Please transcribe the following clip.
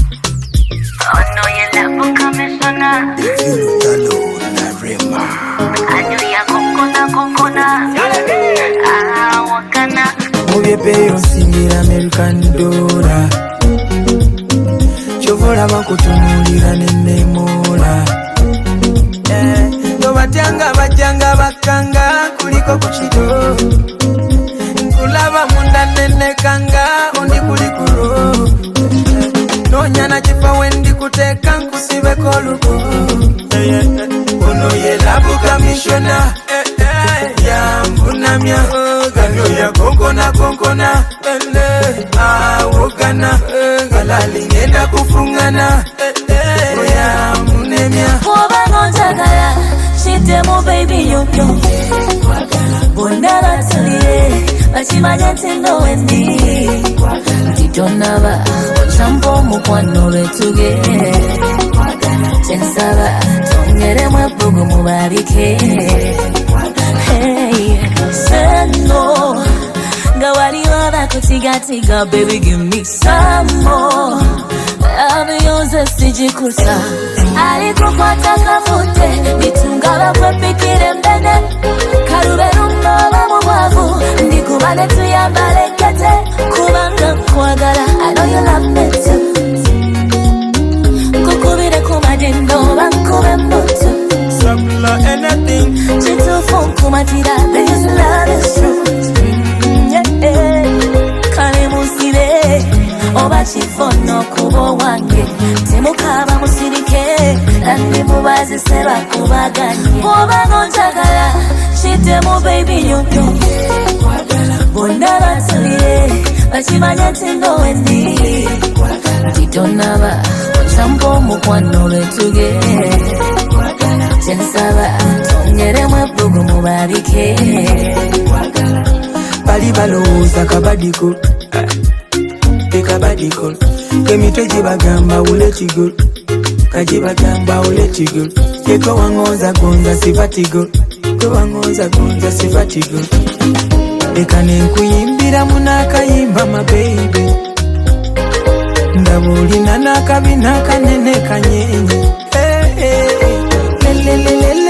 Oh no, you love commissioner. You talo na rema. I know ya kokona. Ah, wakana. Mubye peyo singira American dollar. Chovola bakutunulira nenemola. No bajanga bakanga kuliko kuchito. Nkulaba munda nenekanga undi kulikuro. Nonyana chifa wendi kuteka nkusibe koluko. Ono ye labu kamishona. Yambunamya Ganyo ya konkona Awogana Galali ngenda kufungana Yamunemya Oba ngonjagala Shitemo baby yo Bondala tuliye Bachimanya tendo wendi Titonaba Ochampo mukwano betuge Chensaba Tongere mwebugu mubarike Hey, seno Gawali wada kutiga baby give me some more Love yonze sijikusa Alikukwata kafute Nitungala kwepikire mbene Karuberu mboba mwavu Ndikubane tuyambale kete Kubanga kwagala I know you love me too Kukubire kumadendo Bankube mbutu Anything Chito funku matira This love is true Kale musire Oba chifono kubo wange Timukaba musirike Nandi mubazi seba kubaganye Oba ngonjagala Shitemo baby nyonyo Bondala tuliye Bachimanya tendo wendi Titonaba Ochampo mukwano betuge Chensaba Tongere mwebugu mubarike Bali balowooza kabadiko Tekabadiko Kemito jibagamba uletigo Kajibagamba uletigo Yeko wangoza gonza sifatigo Ko wangoza gonza sifatigo Eka nenkuyimbira munakayimba my baby Ndabulina nakabina kanene kanyenye Lelelelele